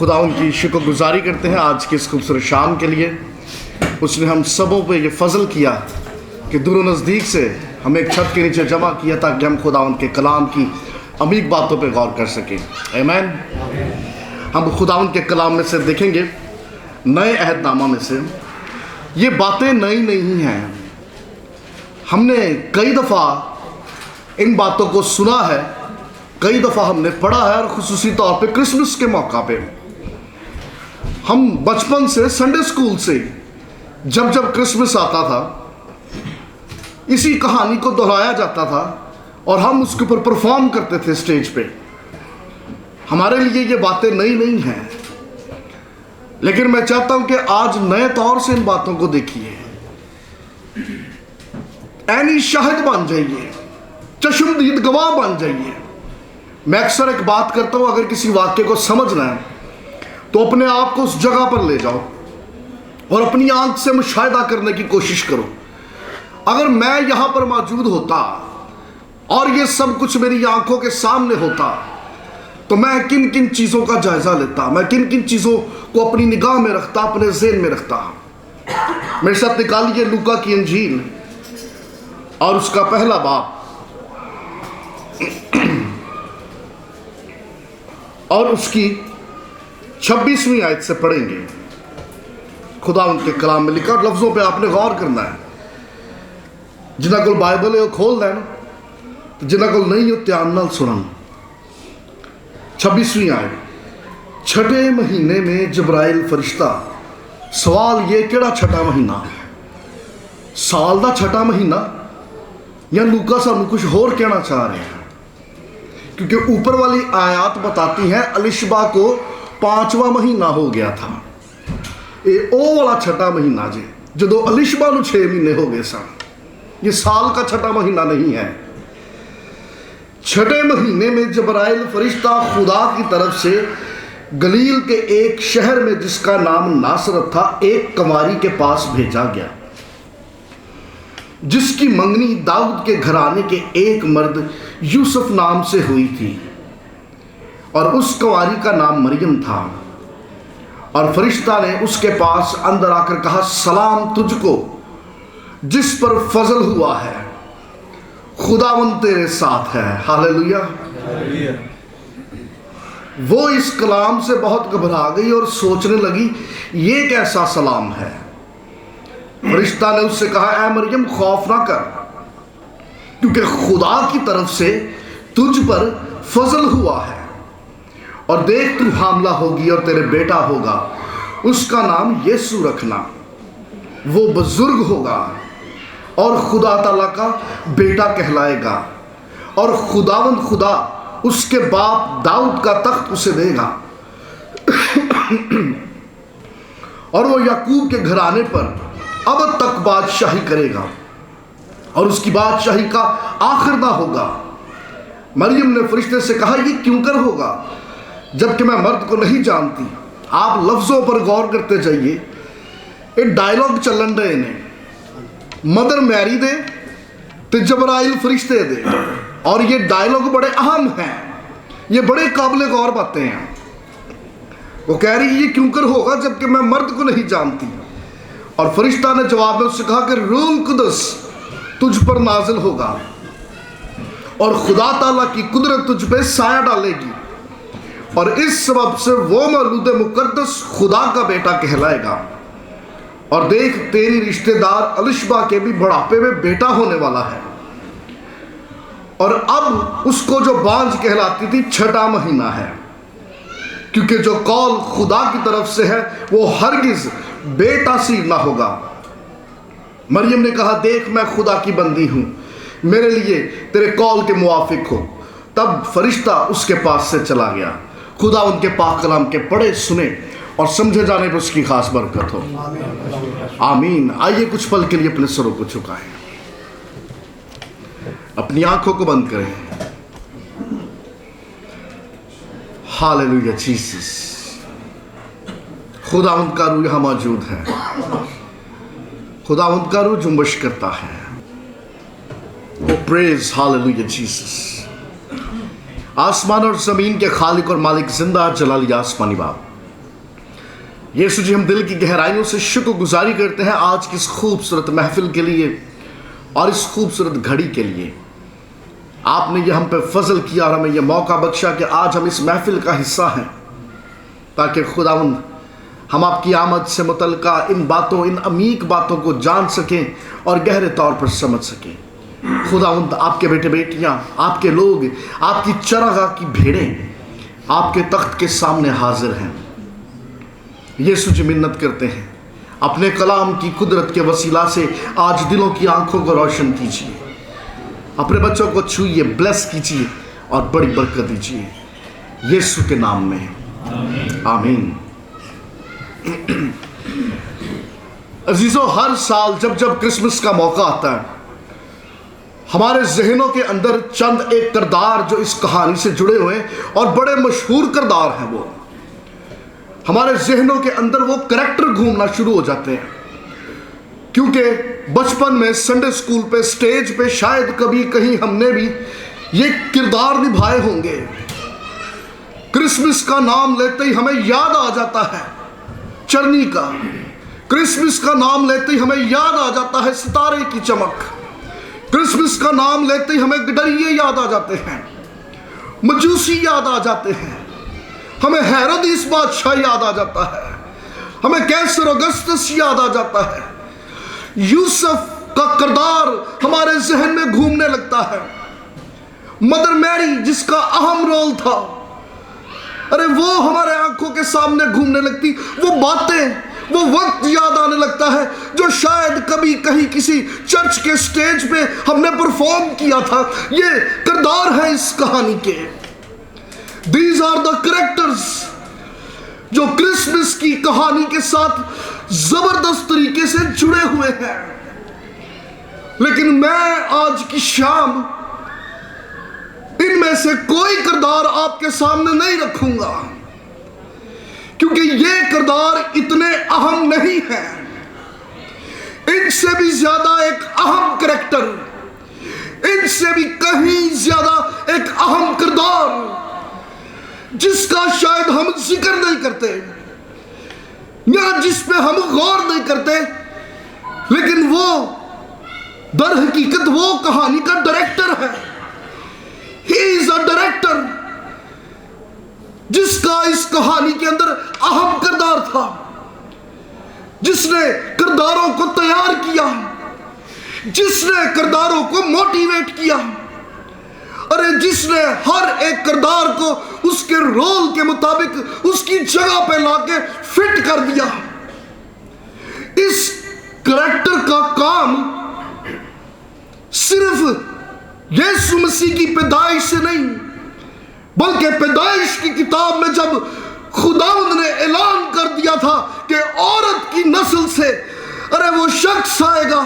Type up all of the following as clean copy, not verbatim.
खुदा उनकी शुक्रगुजारी करते हैं आज की इस खूबसूरत शाम के लिए। उसने हम सबों पे ये फजल किया कि दूर नज़दीक से हमें एक छत के नीचे जमा किया ताकि हम खुदा उनके कलाम की अमीर बातों पे गौर कर सकें। आमीन। हम खुदा उनके कलाम में से देखेंगे, नए अहदनामा में से ये बातें नई नहीं हैं। हमने कई दफ़ा इन बातों को सुना है, कई दफ़ा हमने पढ़ा है, और खुसूसी तौर पे क्रिसमस के मौका पे हम बचपन से संडे स्कूल से जब जब क्रिसमस आता था इसी कहानी को दोहराया जाता था और हम उसके ऊपर परफॉर्म करते थे स्टेज पे। हमारे लिए ये बातें नई नहीं हैं, लेकिन मैं चाहता हूं कि आज नए तौर से इन बातों को देखिए, ऐनी शाहिद बन जाइए, चश्मदीद गवाह बन जाइए। मैं अक्सर एक बात करता हूं, अगर किसी वाक्य को समझना है तो अपने आप को उस जगह पर ले जाओ और अपनी आंख से मुशाहिदा करने की कोशिश करो। अगर मैं यहां पर मौजूद होता और ये सब कुछ मेरी आंखों के सामने होता तो मैं किन किन चीज़ों का जायजा लेता, मैं किन किन चीज़ों को अपनी निगाह में रखता, अपने ज़हन में रखता। मेरे साथ निकालिए लूका की इंजील और उसका पहला बाब और उसकी 26वीं आयत से पढ़ेंगे। खुदा उनके कलाम में लिखा, लफ्ज़ों पे आपने गौर करना है। जिन्हें को बाइबल है वो खोल देना, जिन्हें को नहीं हो ध्यान नाल सुनन। 26वीं आयत, छठे महीने में जबराइल फरिश्ता। सवाल ये, केड़ा छठा महीना? साल का छठा महीना या लूका सानू कुछ होर कहना चाह रहे हैं? क्योंकि ऊपर वाली आयात बताती हैं अलिशबा को 5वां महीना हो गया था। ये ओ वाला छठा महीना जी, जो अलिशबा को 6 महीने हो गए सन। ये साल का छठा महीना नहीं है। छठे महीने में जबराइल फरिश्ता खुदा की तरफ से गलील के एक शहर में जिसका नाम नासरत था एक कंवारी के पास भेजा गया, जिसकी मंगनी दाऊद के घराने के एक मर्द यूसुफ नाम से हुई थी, और उस कंवारी का नाम मरियम था। और फरिश्ता ने उसके पास अंदर आकर कहा, सलाम तुझको जिस पर फजल हुआ है, खुदावंद तेरे साथ है। हालेलुया। वो इस कलाम से बहुत घबरा गई और सोचने लगी ये कैसा सलाम है। फरिश्ता ने उससे कहा, ऐ मरियम खौफ ना कर, क्योंकि खुदा की तरफ से तुझ पर फजल हुआ है, और देख तू हामला होगी और तेरे बेटा होगा, उसका नाम यीशु रखना। वो बुजुर्ग होगा और खुदा ताला का बेटा कहलाएगा, और खुदावंद खुदा उसके बाप दाऊद का तख्त उसे देगा, और वो याकूब के घराने पर अब तक बादशाही करेगा, और उसकी बादशाही का आखिर ना होगा। मरियम ने फरिश्ते से कहा, ये क्यों कर होगा जबकि मैं मर्द को नहीं जानती। आप लफ्ज़ों पर गौर करते जाइए। एक डायलॉग चलन रहे ने, मदर मैरी दे ते जबराइल फरिश्ते दे, और ये डायलॉग बड़े अहम हैं, ये बड़े काबिल गौर बातें हैं। वो कह रही ये क्यों कर होगा जबकि मैं मर्द को नहीं जानती, और फरिश्ता ने जवाब में उससे कहा कि रूह कुदस तुझ पर नाजिल होगा और खुदा ताला की कुदरत तुझ पे साया डालेगी, और इस सबब से वो मौलूद मुकद्दस खुदा का बेटा कहलाएगा। और देख तेरी रिश्तेदार अलिशबा के भी बुढ़ापे में बेटा होने वाला है, और अब उसको जो बांझ कहलाती थी छठा महीना है, क्योंकि जो कौल खुदा की तरफ से है वो हरगिज बेटा सीर ना होगा। मरियम ने कहा, देख मैं खुदा की बंदी हूं, मेरे लिए तेरे कौल के मुआफिक हो। तब फरिश्ता उसके पास से चला गया। खुदा उनके पाक कलाम के पढ़े सुने और समझे जाने पर उसकी खास बरकत हो। आमीन। आइए कुछ पल के लिए अपने सरों को झुकाएं, अपनी आंखों को बंद करें। Hallelujah Jesus. खुदावंद का रूह यहाँ मौजूद है, खुदावंद का रूह जुम्बश करता है। ओ प्रेज हालेलुया जीसस। आसमान और ज़मीन के खालिक और मालिक जिंदा जलाली आसमानी बाप, यीशु जी, हम दिल की गहराइयों से शुक्रगुजारी करते हैं आज की इस खूबसूरत महफिल के लिए और इस खूबसूरत घड़ी के लिए। आपने ये हम पे फजल किया और हमें यह मौका बख्शा कि आज हम इस महफिल का हिस्सा हैं, ताकि खुदावंद हम आपकी आमद से मुतल्लिका इन बातों, इन अमीक बातों को जान सकें और गहरे तौर पर समझ सकें। खुदावंद, आपके बेटे बेटियां, आपके लोग, आपकी चरागाह की भेड़ें आपके तख्त के सामने हाजिर हैं। यीशु जी, मिन्नत करते हैं अपने कलाम की कुदरत के वसीला से आज दिलों की आंखों को रोशन कीजिए, अपने बच्चों को छूइए, ब्लेस कीजिए और बड़ी बरकत दीजिए, यीशु के नाम में, आमीन। अजीजों, हर साल जब जब क्रिसमस का मौका आता है, हमारे जहनों के अंदर चंद एक किरदार जो इस कहानी से जुड़े हुए और बड़े मशहूर किरदार हैं, वो हमारे जहनों के अंदर वो करैक्टर घूमना शुरू हो जाते हैं। क्योंकि बचपन में संडे स्कूल पे, स्टेज पे शायद कभी कहीं हमने भी ये किरदार निभाए होंगे। क्रिसमस का नाम लेते ही हमें याद आ जाता है चरनी का, क्रिसमस का नाम लेते ही हमें याद आ जाता है सितारे की चमक, क्रिसमस का नाम लेते ही हमें गडरिये याद आ जाते हैं, मजूसी याद आ जाते हैं, हमें हेरोदिस बादशाह याद आ जाता है, हमें कैसर अगस्तस याद आ जाता है, यूसुफ का किरदार हमारे जहन में घूमने लगता है, मदर मैरी जिसका अहम रोल था, अरे वो हमारे आंखों के सामने घूमने लगती, वो बातें, वो वक्त याद आने लगता है जो शायद कभी कहीं किसी चर्च के स्टेज पे हमने परफॉर्म किया था। ये किरदार है इस कहानी के। These are the characters जो क्रिसमस की कहानी के साथ जबरदस्त तरीके से जुड़े हुए हैं। लेकिन मैं आज की शाम इनमें से कोई किरदार आपके सामने नहीं रखूंगा, क्योंकि ये किरदार इतने अहम नहीं हैं। इनसे भी ज्यादा एक अहम करैक्टर, इनसे भी कहीं ज्यादा एक अहम किरदार जिसका शायद हम जिक्र नहीं करते या जिस पे हम गौर नहीं करते, लेकिन वो दर हकीकत वो कहानी का डायरेक्टर है। ही इज अ डायरेक्टर जिसका इस कहानी के अंदर अहम किरदार था, जिसने किरदारों को तैयार किया, जिसने किरदारों को मोटिवेट किया, अरे जिसने हर एक किरदार को उसके रोल के मुताबिक उसकी जगह पे लाके फिट कर दिया। इस करैक्टर का काम सिर्फ यीशु मसीह की पैदाइश से नहीं, बल्कि पैदाइश की किताब में जब खुदावंद ने ऐलान कर दिया था कि औरत की नस्ल से अरे वो शख्स आएगा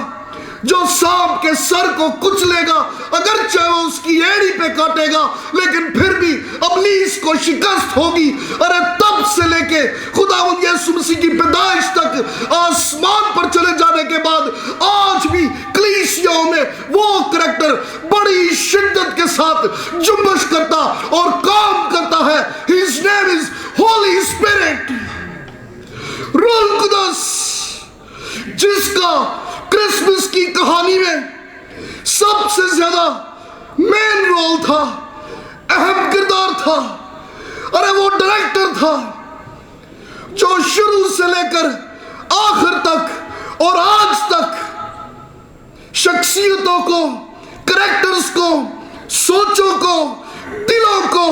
जो सांप के सर को कुचलेगा, अगर चाहे वो उसकी एड़ी पे काटेगा, लेकिन फिर भी इब्लीस को शिकस्त होगी। अरे तब से लेके खुदावंद यीशु मसीह की पैदाइश तक, आसमान पर चले जाने के बाद आज भी कलीसियाओं में वो करैक्टर बड़ी शिद्दत के साथ जुम्बश करता और काम करता है। His name is holy spirit, रूह कुदस, जिसका क्रिसमस की कहानी में सबसे ज्यादा मेन रोल था, अहम किरदार था। अरे वो डायरेक्टर था जो शुरू से लेकर आखिर तक और आज तक शख्सियतों को, करैक्टर्स को, सोचों को, दिलों को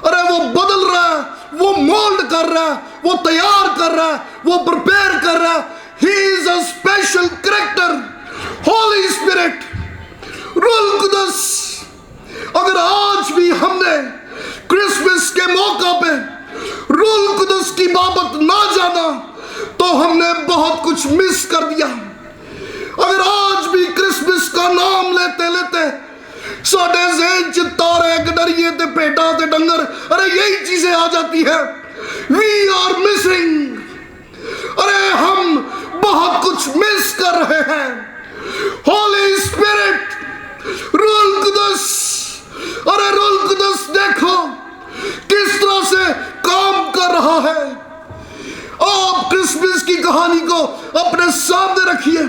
अरे वो बदल रहा है, वो मोल्ड कर रहा है, वो तैयार कर रहा है, वो प्रिपेयर कर रहा है। He is a special character, Holy Spirit, रूह कुदस। अगर आज भी हमने क्रिसमस के मौका पे रूह कुदस की बाबत ना जाना तो हमने बहुत कुछ मिस कर दिया। अगर आज भी क्रिसमस का नाम लेते लेते साढ़े ज़हन च तारे, गडरिये ते भेड़ां ते डंगर, अरे यही चीजें आ जाती है। We are missing, अरे हम बहुत कुछ मिस कर रहे हैं। होली स्पिरिट, रूह कुदस, अरे रूह कुदस देखो किस तरह से काम कर रहा है। आप कहानी को अपने सामने रखिए।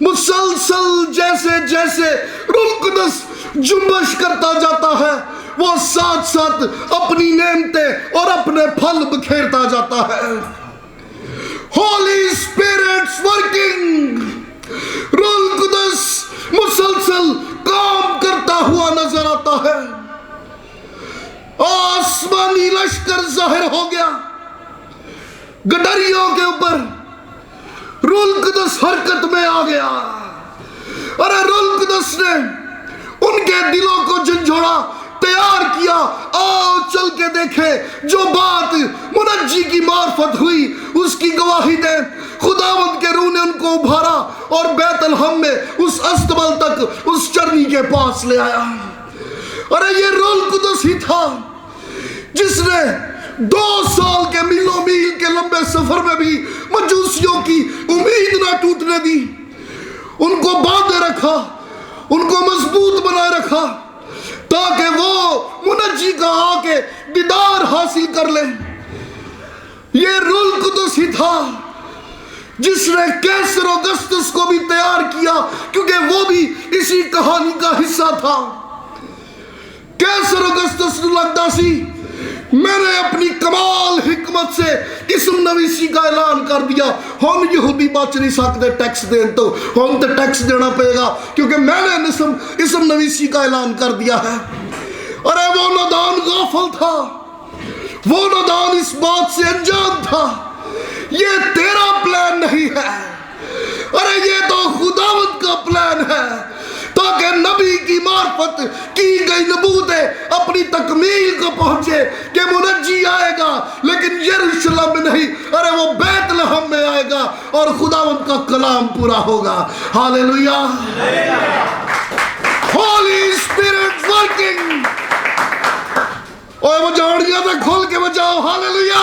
मुसलसल जैसे जैसे रूह कुदस जुम्बश करता जाता है, वो साथ साथ अपनी नेमतें और अपने फल बिखेरता जाता है। होली स्पिरिट्स वर्किंग, रूह कुदस मुसलसल काम करता हुआ नजर आता है। आसमानी लश्कर जाहिर हो गया गडरियों के ऊपर, रूह कुदस हरकत में आ गया। अरे रूह कुदस ने उनके दिलों को झंझोड़ा, तैयार किया। आओ चल के देखे जो बात मुनज्जी की मार्फत हुई उसकी गवाही दे। खुदावंद के रूह ने उनको उभारा और बैतलहम में उस अस्तबल तक, उस चरनी के पास ले आया। अरे ये रूह कुदस ही था जिसने 2 साल के मीलों मील के लंबे सफर में भी मजूसियों की उम्मीद ना टूटने दी। उनको बांधे रखा, उनको मजबूत बनाए रखा ताकि वो मुनज्जी का आके दीदार हासिल कर ले। ये रूह कुदस ही था जिसने कैसर औगस्तुस को भी तैयार किया, क्योंकि वो भी इसी कहानी का हिस्सा था। कैसर औगस्तुस ने लगता सी मैंने अपनी कमाल हिकमत से इसम नवीसी का ऐलान कर दिया, हम यहूदी बच नहीं सकते टैक्स दें, तो हम तो टैक्स देना पड़ेगा क्योंकि मैंने इसम नवीसी का ऐलान कर दिया है। अरे वो नादान गाफिल था, वो नादान इस बात से अनजान था ये तेरा प्लान नहीं है, अरे ये तो खुदावंद का प्लान है ताकि नबी की मार्फत की गई नबूतें अपनी तकमील को पहुंचे कि मुनज्जी आएगा लेकिन यरूशलेम में नहीं, अरे वो बैतलहम में आएगा और खुदावंद का कलाम पूरा होगा। Hallelujah, Holi spirit working. और वो जोड़िया तो खोल के बजाओ, हालेलुया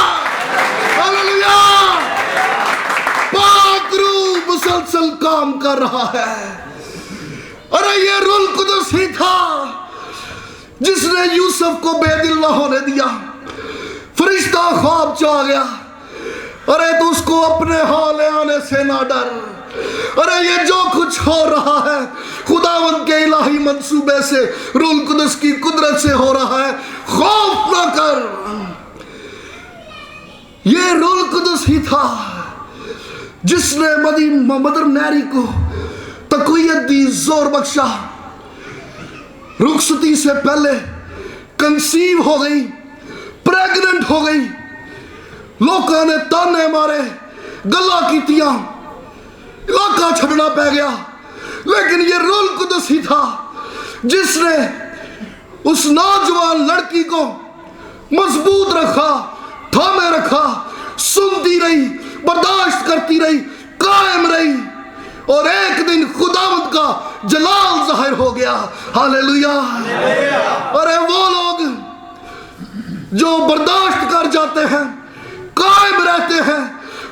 हालेलुया। पाक रूह मुसलसल काम कर रहा है। अरे ये रूह कुदस ही था जिसने यूसुफ को बेदिल न होने दिया। फरिश्ता ख्वाब च आ गया, अरे तो उसको अपने हाल आने से ना डर। अरे ये जो कुछ हो रहा है खुदावंद के इलाही मंसूबे से, रूह कुदस की कुदरत से हो रहा है, खौफ ना कर। ये रूह कुदस ही था जिसने मदर मैरी को तकवीयत दी, जोर बख्शा। रुखसती से पहले कंसीव हो गई, प्रेग्नेंट हो गई। लोगों ने ताने मारे, गल्ला कीतियां, इलाका छड़ना पै गया, लेकिन ये रूह कुदस ही था जिसने उस नौजवान लड़की को मजबूत रखा, थामे रखा, सुनती रही, बर्दाश्त करती रही, कायम रही और एक दिन खुदावंद का जलाल जाहिर हो गया। हालेलुया। अरे वो लोग जो बर्दाश्त कर जाते हैं, कायम रहते हैं,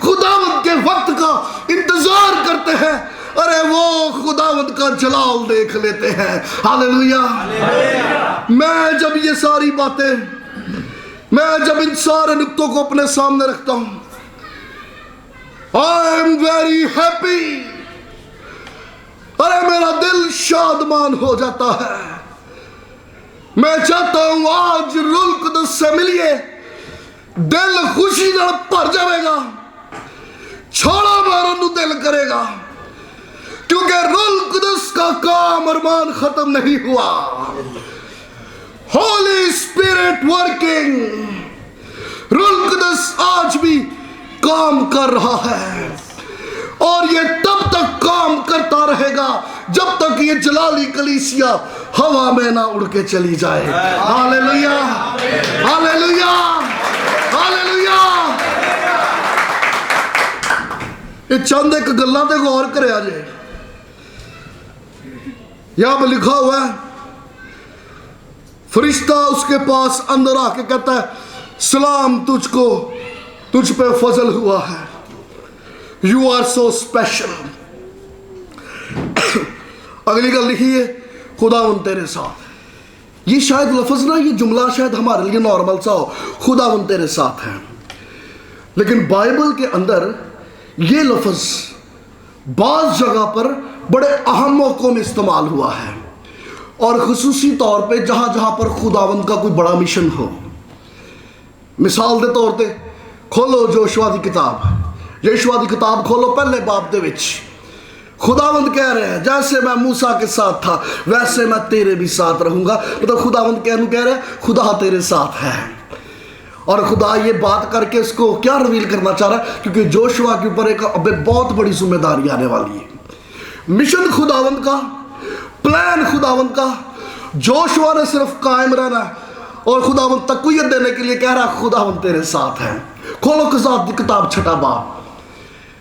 खुदावंद के वक्त का इंतजार करते हैं, अरे वो खुदावंद का जलाल देख लेते हैं। हालेलुया। मैं जब ये सारी बातें, मैं जब इन सारे नुक्तों को अपने सामने रखता हूं, आई एम वेरी हैप्पी। अरे मेरा दिल शादमान हो जाता है। मैं चाहता हूं आज रूह कुदस से मिलिए, दिल खुशी नाल भर जाएगा, छोड़ा मारन नू दिल करेगा, क्योंकि रूह कुदस का काम अरमान खत्म नहीं हुआ। होली स्पिरिट वर्किंग, रूह कुदस आज भी काम कर रहा है और ये तब तक काम करता रहेगा जब तक ये जलाली कलीसिया हवा में ना उड़ के चली जाए। Hallelujah hallelujah hallelujah. ये चंद एक गल्ला ते गौर करे जे, यहां पे लिखा हुआ है, फरिश्ता उसके पास अंदर आके कहता है, सलाम तुझको, तुझ पे फजल हुआ है, यू आर सो स्पेशल। अगली गल लिखी है, खुदावंद तेरे साथ। ये शायद लफ्ज ना, ये जुमला शायद हमारे लिए नॉर्मल सा हो, खुदावंद तेरे साथ है, लेकिन बाइबल के अंदर ये लफ्ज़ बाज़ जगह पर बड़े अहम मौक़ों में इस्तेमाल हुआ है, और ख़ुसूसी तौर पे जहाँ जहाँ पर खुदावंद का कोई बड़ा मिशन हो। मिसाल के तौर पे खोलो जोशुआ की किताब, यहोशुआ की किताब खोलो पहले बाब दे विच खुदावंद कह रहे हैं जैसे मैं मूसा के साथ था वैसे मैं तेरे भी साथ रहूँगा। मतलब खुदावंद कह रहे हैं खुदा तेरे साथ है, और खुदा ये बात करके इसको क्या रिवील करना चाह रहा है, क्योंकि जोशुआ के ऊपर एक अब बहुत बड़ी जिम्मेदारी आने वाली है। मिशन खुदावंद का, प्लान खुदावंद का, जोशुआ ने सिर्फ कायम रहना है और खुदावंद तक़वियत देने के लिए कह रहा है खुदावंद तेरे साथ है। खोलो कज़ात की किताब 6 बाब।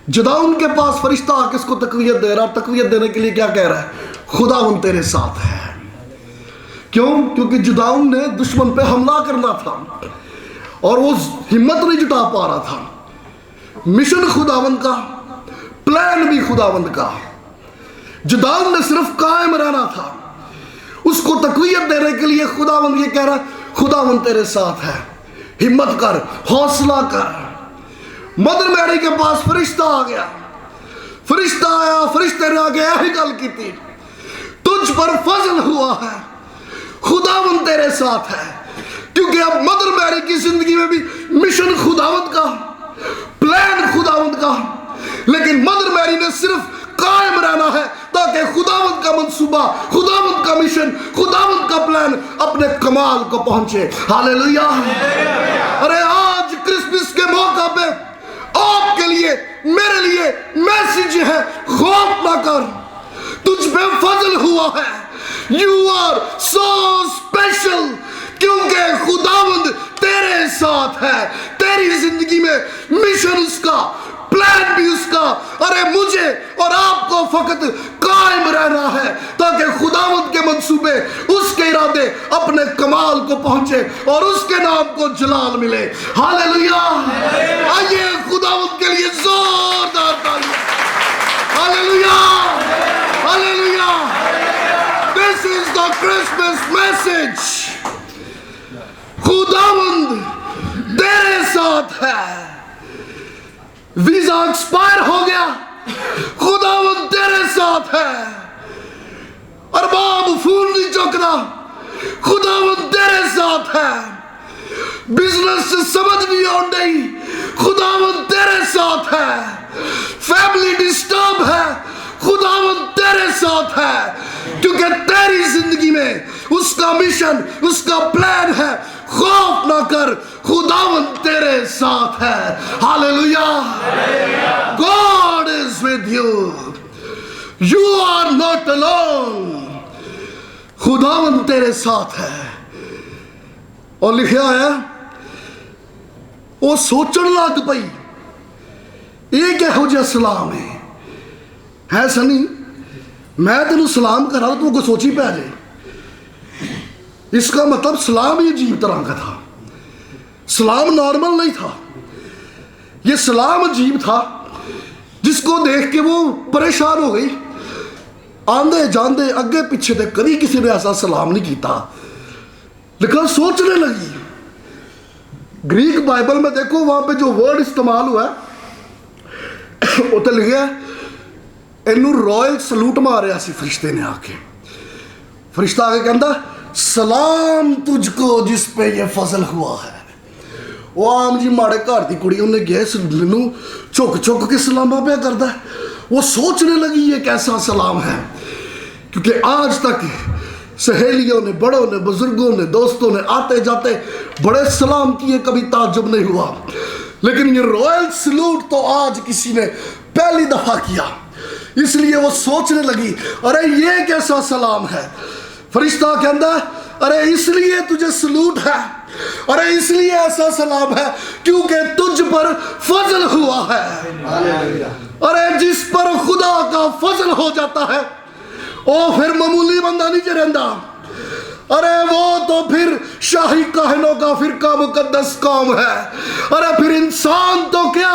जदाउन के पास फरिश्ता आके इसको तक़वियत दे रहा है, तक़वियत देने के लिए क्या कह रहा है, खुदावंद तेरे साथ है। क्यों? क्योंकि जदाउन ने दुश्मन पे हमला करना था और वो हिम्मत नहीं जुटा पा रहा था। मिशन खुदावंद का, प्लान भी खुदावंद का। जदाउन ने सिर्फ कायम रहना था, उसको तक़वियत देने के लिए खुदावंद ये कह रहा है खुदावंद तेरे साथ है, हिम्मत कर, हौसला कर। मदर मैरी के पास फरिश्ता आ गया, फरिश्ता आया, फरिश्ते ने आगे यही गल की थी, तुझ पर फजल हुआ है, खुदावंद तेरे साथ है। क्योंकि अब मदर मैरी की जिंदगी में भी मिशन खुदावंद का, प्लान खुदावंद का, लेकिन मदर मैरी ने सिर्फ कायम रहना है ताकि खुदावंद का मंसूबा, खुदावंद का मिशन, खुदावंद का प्लान अपने कमाल को पहुंचे। हालेलुया। अरे आज क्रिसमस के मौका पे आपके लिए, मेरे लिए मैसेज है, खौफ ना कर, तुझ पे फजल हुआ है, यू आर सो स्पेशल, क्योंकि खुदावंद तेरे साथ है। तेरी जिंदगी में मिशन उसका, प्लान भी उसका। अरे मुझे और आपको फकत कायम रहना है ताकि खुदावंद के मंसूबे, उसके इरादे अपने कमाल को पहुंचे और उसके नाम को जलाल मिले। हालेलुया। आइए खुदावंद के लिए जोरदार तालियां। Hallelujah, hallelujah. This is the Christmas message. खुदावंद तेरे साथ है। वीजा एक्सपायर हो गया, खुदावंद तेरे साथ है। अरबाब फोन नहीं चुकना, खुदावंद तेरे साथ है। बिजनेस से समझ नहीं आउंड नहीं, खुदावंद तेरे साथ है। फैमिली डिस्टर्ब है, खुदावंद तेरे साथ है। क्योंकि तेरी जिंदगी में उसका मिशन, उसका प्लान है। खौफ ना कर, खुदावंद तेरे साथ है। Hallelujah. God is with you, you are not alone. खुदावंद तेरे साथ है। और लिखा है वो सोचने लग पई ये किहो जिहा सलाम है सनी, मैं तेन सलाम करा तो तू सोची पै जाए। इसका मतलब सलाम ही अजीब तरह का था, सलाम नॉर्मल नहीं था, ये सलाम अजीब था जिसको देख के वो परेशान हो गई। आंदे जांदे अगे पीछे तक कभी किसी ने ऐसा सलाम नहीं किया, लेकिन सोचने लगी। ग्रीक बाइबल में देखो वहां पे जो वर्ड इस्तेमाल हुआ है उत्ते लिखा इनू रॉयल सलूट मारिया सी फरिश्ते ने आके। फरिश्ता आके कहता सलाम तुझको जिस पे ये फजल हुआ है। वो आम जी माड़े घर की कुड़ी उन्हें गया मैनू झुक झुक के सलामा पे करता है। वो सोचने लगी ये कैसा सलाम है, क्योंकि आज तक सहेलियों ने, बड़ों ने, बुजुर्गों ने, दोस्तों ने आते जाते बड़े सलाम किए, कभी ताज्जुब नहीं हुआ। लेकिन ये रॉयल सलूट तो आज किसी ने पहली दफा किया, इसलिए वो सोचने लगी अरे ये कैसा सलाम है। फरिश्ता कहता अरे इसलिए तुझे सलूट है, अरे इसलिए ऐसा सलाम है क्योंकि तुझ पर फजल हुआ है। अरे जिस पर खुदा का फजल हो जाता है वो फिर मामूली बंदा नहीं रहता। अरे वो तो फिर शाही काहिनों का फिरका मुकद्दस कौम है। अरे फिर इंसान तो क्या,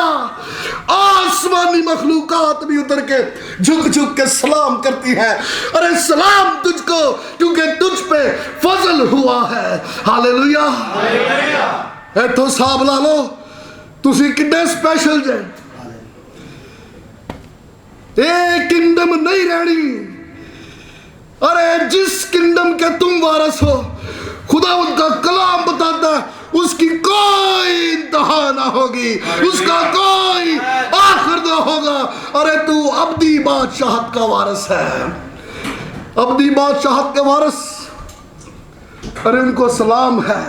आसमानी मखलूकात भी उतर के झुक झुक के सलाम करती है। अरे सलाम तुझको क्योंकि तुझ पे फजल हुआ है। हालेलुया। इथों साहब ला लो तुसी कितने स्पेशल जे। एक किंगडम नहीं रहनी। अरे जिस किंगडम के तुम वारिस हो, खुदा उनका कलाम बताता है उसकी कोई इंतहा ना होगी, उसका कोई आखिर ना होगा। अरे तू अब्दी बादशाहत का वारिस है, अब्दी बादशाहत के वारिस। अरे उनको सलाम है।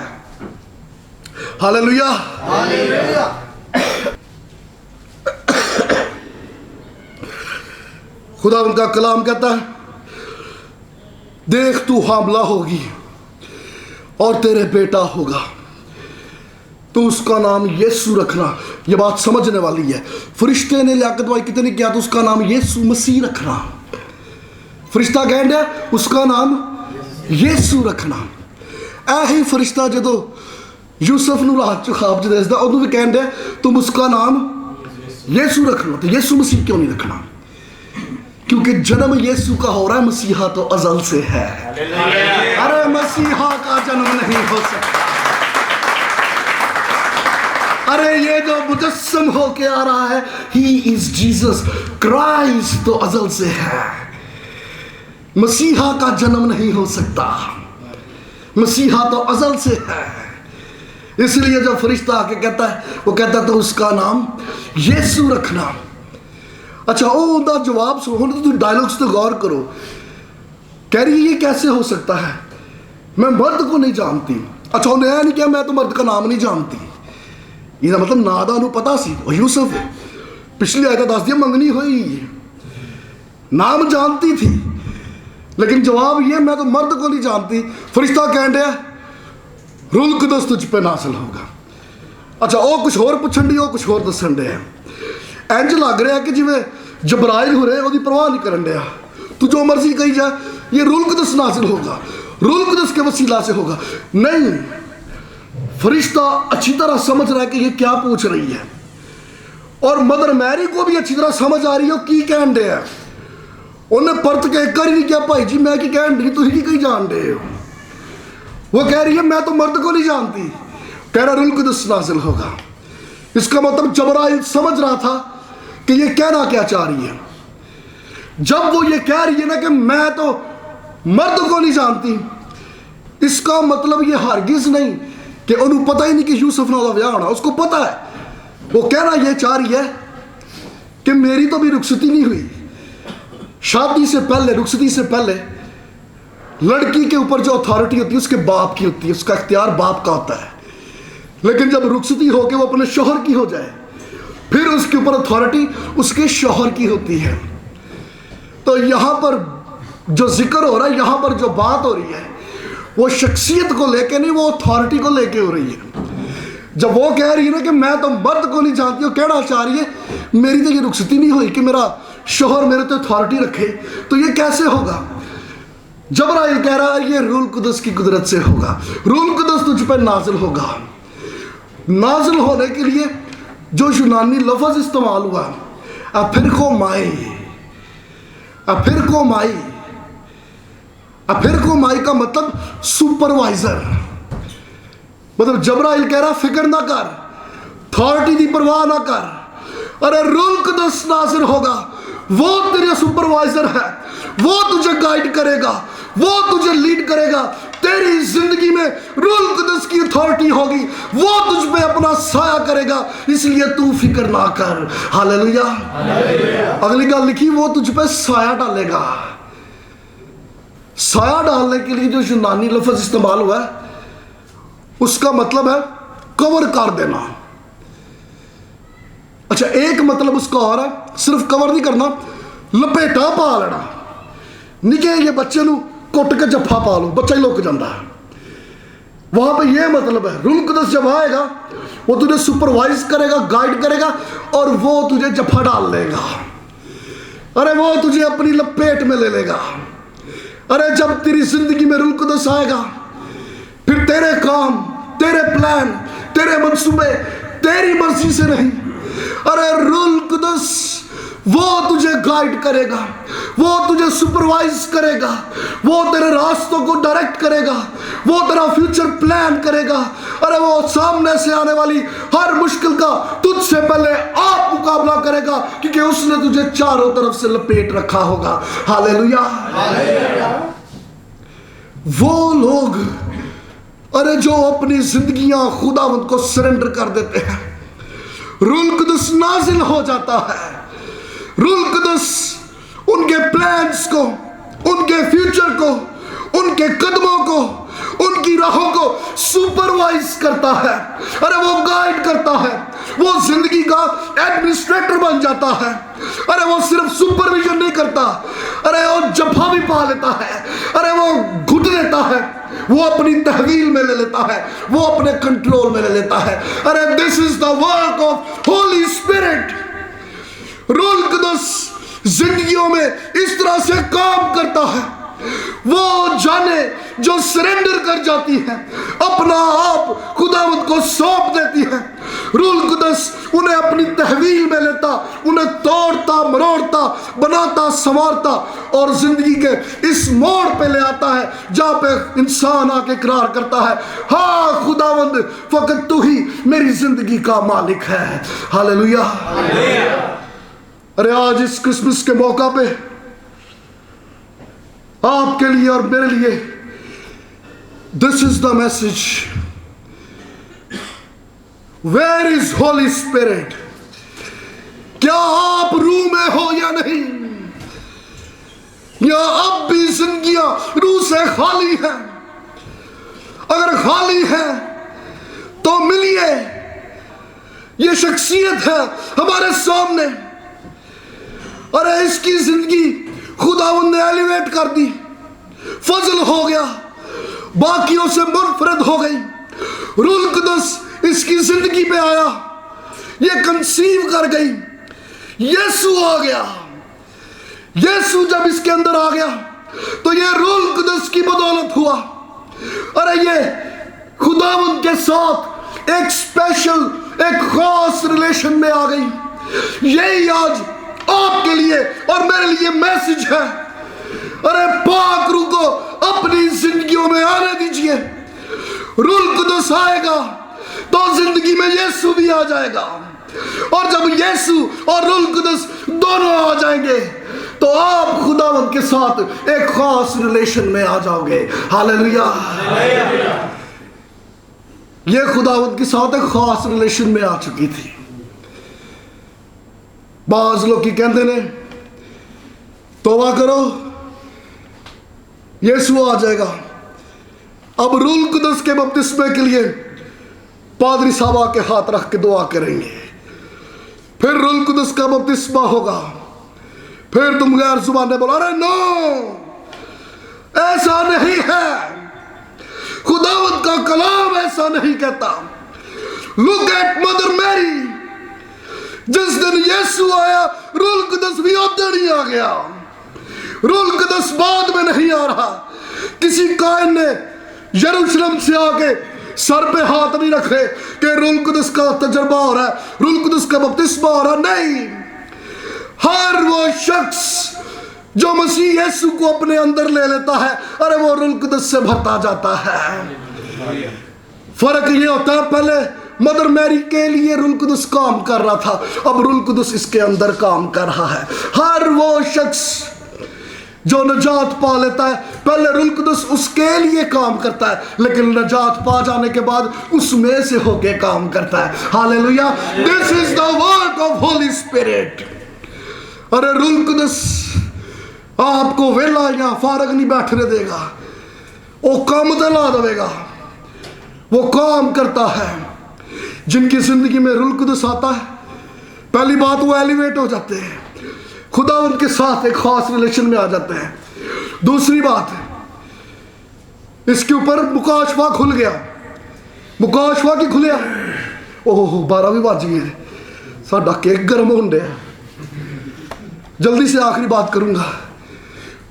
Hallelujah, hallelujah. खुदा उनका कलाम कहता है, देख तू हामला होगी और तेरे बेटा होगा, तो उसका नाम यीशु रखना। यह बात समझने वाली है। फरिश्ते ने लियाकत भाई कितने किया, तो उसका नाम यीशु मसीह रखना। फरिश्ता कहते हैं उसका नाम यीशु रखना। ऐही फरिश्ता जो यूसुफ नूं रात च ख्वाब च दसदा, उदों भी कहते तुम उसका नाम यीशु रख लो। तो यीशु मसीह क्यों नहीं रखना? क्योंकि जन्म यीशु का हो रहा है, मसीहा तो अजल से है। अरे मसीहा का जन्म नहीं हो सकता। अरे ये जो मुजस्सम होके आ रहा है, ही इज जीसस क्राइस्ट, तो अजल से है। मसीहा का जन्म नहीं हो सकता, मसीहा तो अजल से है। इसलिए जब फरिश्ता आके कहता है, वो कहता तो उसका नाम यीशु रखना। अच्छा, वो जवाब सुनो तो डायलॉग्स तो गौर करो। कह रही है ये कैसे हो सकता है, मैं मर्द को नहीं जानती। अच्छा, उन्हें नहीं किया मैं तो मर्द का नाम नहीं जानती। ये मतलब नादा नू पता सी, यूसुफ पिछली आयत दस दिया मंगनी हुई, नाम जानती थी, लेकिन जवाब ये मैं तो मर्द को नहीं जानती। फरिश्ता कह रहा रूल कुदस तुझ पे नासिल होगा। अच्छा, वो कुछ होर पुछन डी, वो कुछ होर दसन डे। इंज लग रहा है कि जिवें जबराइल हो रहे वो परवाह नहीं करन दिया, तू जो मर्जी कही जा, ये रूल कुदस नासिल होगा, रूल कुदस के वसीला से होगा। नहीं, फरिश्ता अच्छी तरह समझ रहा है कि ये क्या पूछ रही है, और मदर मैरी को भी अच्छी तरह समझ आ रही है की कहन डे है। उन्हें परत के एक ही नहीं किया, भाई जी मैं की कहन डी, तुम की कही जान डे हो। वो कह रही है मैं तो मर्द को नहीं जानती, कह रहा रूल कुदस नासिल होगा। इसका मतलब जबराइल समझ रहा था कि ये कहना क्या चाह रही है। जब वो ये कह रही है ना कि मैं तो मर्द को नहीं जानती, इसका मतलब ये हरगिज नहीं कि उन्हें पता ही नहीं कि यूसुफ नाल दा ब्याह होना, उसको पता है। वो कहना ये चाह रही है कि मेरी तो भी रुखसती नहीं हुई, शादी से पहले, रुखसती से पहले लड़की के ऊपर जो अथॉरिटी होती है उसके बाप की होती है, उसका इख्तियार बाप का होता है। लेकिन जब रुखसती हो के वो अपने शौहर की हो जाए, फिर उसके ऊपर अथॉरिटी उसके शौहर की होती है। तो यहां पर जो जिक्र हो रहा है, यहां पर जो बात हो रही है, वो शख्सियत को लेके नहीं, वो अथॉरिटी को लेके हो रही है। जब वो कह रही है ना कि मैं तो मर्द को नहीं जानती, वो कहना चाह रही है मेरी तो ये रुखसती नहीं हुई कि मेरा शौहर मेरे तो अथॉरिटी रखे, तो ये कैसे होगा? जबराइल कह रहा है ये रूल कुदस की कुदरत से होगा, रूल कुदस तुझ पर नाजिल होगा। नाजिल होने के लिए जो यूनानी लफ्ज़ इस्तेमाल हुआ, अफिरको माई, अफिरको माई, अफिरको माई का मतलब सुपरवाइजर। मतलब जबराइल कह रहा फिक्र ना कर, अथॉरिटी की परवाह ना कर, अरे रूल कुदस नाजिल होगा, वो तेरे सुपरवाइजर है, वो तुझे गाइड करेगा, वो तुझे लीड करेगा, तेरी जिंदगी में रूल कुदस की अथॉरिटी होगी, वो तुझ पे अपना साया करेगा, इसलिए तू फिक्र ना कर। हालेलुया। अगली गल लिखी, वो तुझ पे साया डालेगा। साया डालने के लिए जो यूनानी लफ्ज इस्तेमाल हुआ है, उसका मतलब है कवर कर देना। अच्छा, एक मतलब उसका और है, सिर्फ कवर नहीं करना, लपेटा पा लेना। निके ये बच्चे नू कुट के जफा पा लो, बच्चा ही लुक जाता है। वहां पे ये मतलब है रूल कुदस जब आएगा वो तुझे सुपरवाइज करेगा, गाइड करेगा, और वो तुझे जफा डाल लेगा। अरे वो तुझे अपनी लपेट में ले लेगा। अरे जब तेरी जिंदगी में रूल कुदस आएगा, फिर तेरे काम, तेरे प्लान, तेरे मंसूबे तेरी मर्जी से नहीं, अरे रूल कुदस वो तुझे गाइड करेगा, वो तुझे सुपरवाइज करेगा, वो तेरे रास्तों को डायरेक्ट करेगा, वो तेरा फ्यूचर प्लान करेगा। अरे वो सामने से आने वाली हर मुश्किल का तुझसे पहले आप मुकाबला करेगा, क्योंकि उसने तुझे चारों तरफ से लपेट रखा होगा। हालेलुया। वो लोग अरे जो अपनी जिंदगियां खुदावंद को सरेंडर कर देते हैं, रूह कुदस नाजिल हो जाता है। रूह कुदस उनके प्लान्स को, उनके फ्यूचर को, उनके कदमों को, उनकी राहों को सुपरवाइज करता है। अरे वो गाइड करता है, वो जिंदगी का एडमिनिस्ट्रेटर बन जाता है। अरे वो सिर्फ सुपरविजन नहीं करता, अरे वो जफा भी पा लेता है, अरे वो घुट लेता है, वो अपनी तहवील में ले लेता है, वो अपने कंट्रोल में ले लेता है। अरे this is the work of Holi spirit. रूह कुदस जिंदगियों में इस तरह से काम करता है। वो जाने जो सरेंडर कर जाती है, अपना आप खुदावंद को सौंप देती है, रूह कुदस उन्हें अपनी तहवील में लेता, उन्हें तोड़ता मरोड़ता, बनाता संवारता और जिंदगी के इस मोड़ पे ले आता है जहां पे इंसान आके इकरार करता है, हाँ खुदावंद फकत तू ही मेरी जिंदगी का मालिक है। हालेलुया। अरे आज इस क्रिसमस के मौका पे आपके लिए और मेरे लिए this is the message, where is holy spirit. क्या आप रूह में हो या नहीं, या अब भी जिंदगियां रूह से खाली हैं? अगर खाली है तो मिलिए, ये शख्सियत है हमारे सामने। अरे इसकी जिंदगी खुदावंद ने एलिवेट कर दी, फजल हो गया, बाकियों से मुनफरद हो गई। रूह कुदस इसकी जिंदगी पे आया, ये कंसीव कर गई, यीशु आ गया। यीशु जब इसके अंदर आ गया तो ये रूह कुदस की बदौलत हुआ। अरे ये खुदावंद के साथ एक स्पेशल, एक खास रिलेशन में आ गई। यही आज आपके लिए और मेरे लिए मैसेज है। अरे पाक रूह को अपनी जिंदगियों में आने दीजिए। रूह कुदस आएगा तो जिंदगी में यीशु भी आ जाएगा, और जब यीशु और रूह कुदस दोनों आ जाएंगे तो आप खुदावंद के साथ एक खास रिलेशन में आ जाओगे। हालेलुया। ये खुदावंद के साथ एक खास रिलेशन में आ चुकी थी। बाज लोग की कहते ने तौबा करो, यीशु आ जाएगा। अब रूह कुदस के बपतिस्मे के लिए पादरी साहब आके हाथ रख के दुआ करेंगे, फिर रूह कुदस का बपतिस्मा होगा, फिर तुम गैर जुबान बोलो। अरे नो, ऐसा नहीं है, खुदावंद का कलाम ऐसा नहीं कहता। लुक एट मदर मैरी, जिस दिन यीशु आया रूह कुदस भी उधर ही आ गया। रूह कुदस बाद में नहीं आ रहा। किसी कायन ने यरूशलेम से आके सर पे हाथ नहीं रखे कि रूह कुदस का तजर्बा हो रहा है, रूह कुदस का बपतिस्मा हो रहा। नहीं, हर वो शख्स जो मसीह यीशु को अपने अंदर ले लेता है, अरे वो रूह कुदस से भरता जाता है। फर्क ये होता है, पहले मदर मैरी के लिए रूह कुदस काम कर रहा था, अब रूह कुदस इसके अंदर काम कर रहा है। हर वो शख्स जो नजात पा लेता है, पहले रूह कुदस उसके लिए काम करता है, लेकिन नजात पा जाने के बाद उसमें से होके काम करता है। Hallelujah. This is the work of Holi spirit. अरे रूह कुदस आपको वेला या फारग नहीं बैठने देगा, वो काम दिला देगा, वो काम करता है। जिनकी जिंदगी में रूह कुदस आता है, पहली बात वो एलिवेट हो जाते हैं, खुदा उनके साथ एक खास रिलेशन में आ जाते हैं। दूसरी बात, इसके ऊपर मुकाशवा खुल गया। मुकाशवा की खुलिया, ओह 12 भी बज गए, साडा केक गर्म हो रहा है। जल्दी से आखिरी बात करूंगा।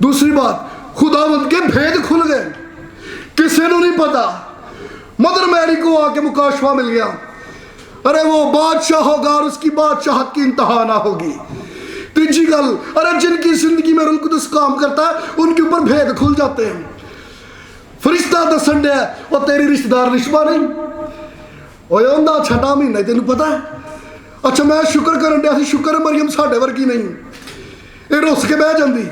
दूसरी बात, खुदावंद के भेद खुल गए, किसी को नहीं पता। मदर मैरी को आके मुकाशवा मिल गया, अरे वो बादशाह होगा और उसकी बादशाह की इंतहा ना होगी। तीसरी गल, अरे जिनकी जिंदगी में रूह कुदस काम करता है उनके ऊपर भेद खुल जाते हैं। फरिश्ता दसन दिया वो तेरी रिश्तेदार रिश्मा नहीं ओए उन्दा छठा महीना तेन पता है। अच्छा मैं शुक्र करन दिया शुक्र है मरियम साढ़े वर्गी नहीं ये रुस के बह जाती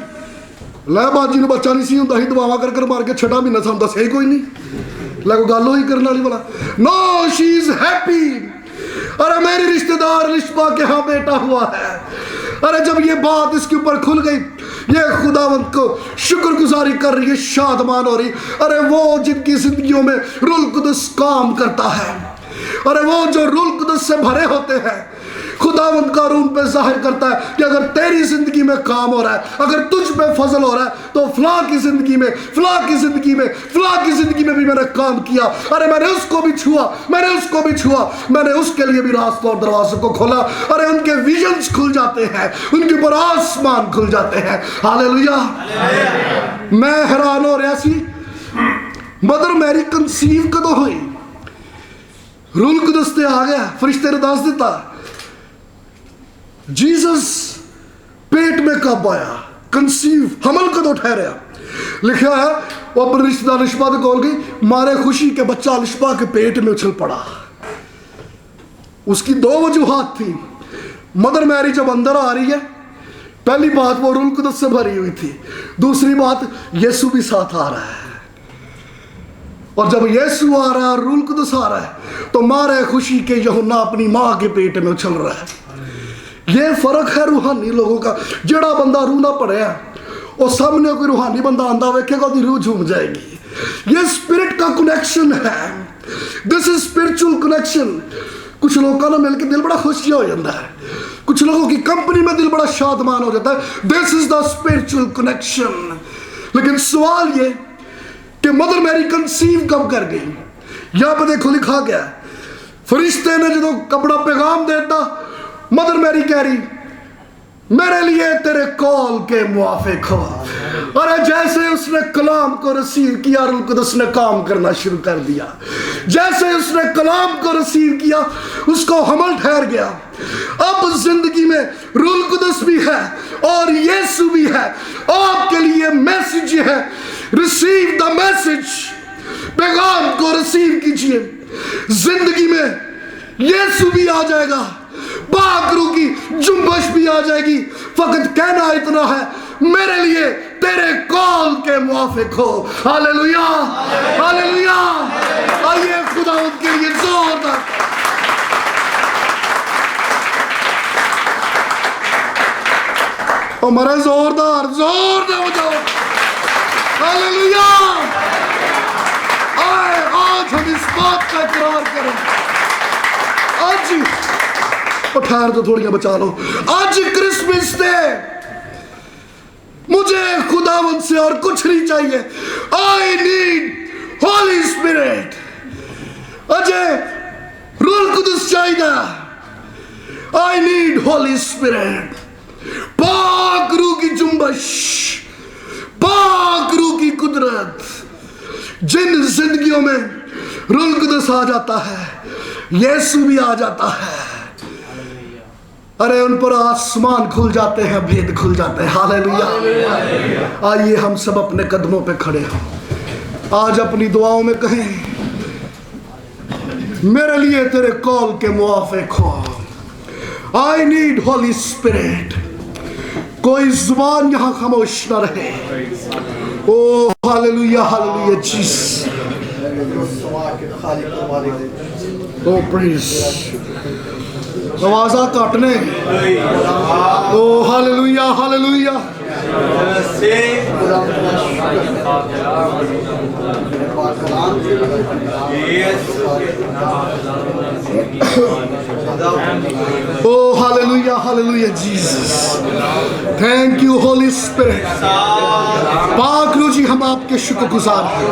लै बाजी बच्चा नहीं सी हुंदा सी दवावां कर मार के छठा महीना सानूं दस्सिया ही कोई नहीं लै कोई गल होई करने वाली भला नो शी इज हैप्पी। अरे मेरी रिश्तेदार रिश्मा के यहाँ बेटा हुआ है। अरे जब ये बात इसके ऊपर खुल गई ये खुदावंत को शुक्रगुजारी कर रही है शादमान हो रही। अरे वो जिनकी जिंदगियों में रूह कुदस काम करता है अरे वो जो रूह कुदस से भरे होते हैं खुदावंत का रूह पे जाहिर करता है कि अगर तेरी जिंदगी में काम हो रहा है अगर तुझ पे फजल हो रहा है तो फलां की जिंदगी में फलां की जिंदगी में फलां की जिंदगी में भी मैंने काम किया। अरे मैंने उसको भी छुआ मैंने उसको भी छुआ मैंने उसके लिए भी रास्तों और दरवाजों को खोला। अरे उनके विजन्स खुल जाते हैं उनके ऊपर आसमान खुल जाते हैं। हालेलुया। मैं हैरान हो रहा सी मदर मैरी कंसीव कदों हुई रूह कुदस ते आ गया फरिश्ते ने दस दिता जीसस पेट में कब आया कंसीव हमल कदों ठहराया लिखा है वो अपने रिश्तेदार लिशबा को कॉल गई मारे खुशी के बच्चा लिशबा के पेट में उछल पड़ा। उसकी दो वजूहात थी। मदर मैरी जब अंदर आ रही है पहली बात वो रूह कुदस से भरी हुई थी दूसरी बात यीशु भी साथ आ रहा है और जब यीशु आ रहा है और रूह कुदस आ रहा है तो मारे खुशी के यूहन्ना अपनी मां के पेट में उछल रहा है। ये फर्क है रूहानी लोगों का। जेड़ा बंदा रूह ना पढ़िया वो सामने कोई रूहानी बंदा आंदा वेखेगा तो रूह झूम जाएगी। ये स्पिरिट का कनेक्शन है। This is spiritual connection. कुछ लोगों ने मिलकर दिल बड़ा खुशी हो जाता है कुछ लोगों की कंपनी में दिल बड़ा शादमान हो जाता है। This is the spiritual connection. लेकिन सवाल ये कि मदर मैरी कंसीव कब कर गई यहां पर देखो लिखा गया फरिश्ते ने जो कपड़ा पैगाम देता मदर मैरी कह रही मेरे लिए तेरे कॉल के मुआफिक हो। अरे जैसे उसने कलाम को रिसीव किया रूह कुदस ने काम करना शुरू कर दिया। जैसे उसने कलाम को रिसीव किया उसको हमल ठहर गया। अब जिंदगी में रूह कुदस भी है और यीशु भी है। आपके लिए मैसेज है रिसीव द मैसेज। पैगाम को रिसीव कीजिए। जिंदगी में यीशु भी आ जाएगा पाक रूह की जुम्बश भी आ जाएगी। फकत कहना इतना है मेरे लिए तेरे कॉल के मुआफिक हो। Hallelujah hallelujah. आइए खुदावंत के लिए जोरदार हमारा जोरदार बजाओ। हालेलुया। आज हम इस बात का इकरार करें आज ठहर तो थोड़ियां बचा लो। आज क्रिसमस डे मुझे खुदावंत से और कुछ नहीं चाहिए। आई नीड होली स्पिरिट। अजय रूह कुदस चाहिए। आई नीड होली स्पिरिट। पाक रूह की जुम्बश पाक रूह की कुदरत। जिन जिंदगियों में रूह कुदस आ जाता है यीशु भी आ जाता है। अरे उन पर आसमान खुल जाते हैं भेद खुल जाते हैं। हालेलुया। आइए हम सब अपने कदमों पे खड़े हो आज अपनी दुआओं में कहें मेरे लिए तेरे कॉल के मुआफिक हो। I need holy spirit. कोई जुबान यहां खामोश न रहे। Oh hallelujah hallelujah Jesus. Oh praise आवाज़ा काटने। Oh hallelujah hallelujah. Oh hallelujah hallelujah Jesus. Thank you holy spirit. पाक रूह जी हम आपके शुक्रगुजार हैं।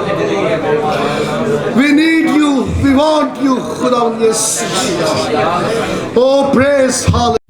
We need you we want you खुदा। Yes oh praise hallelujah.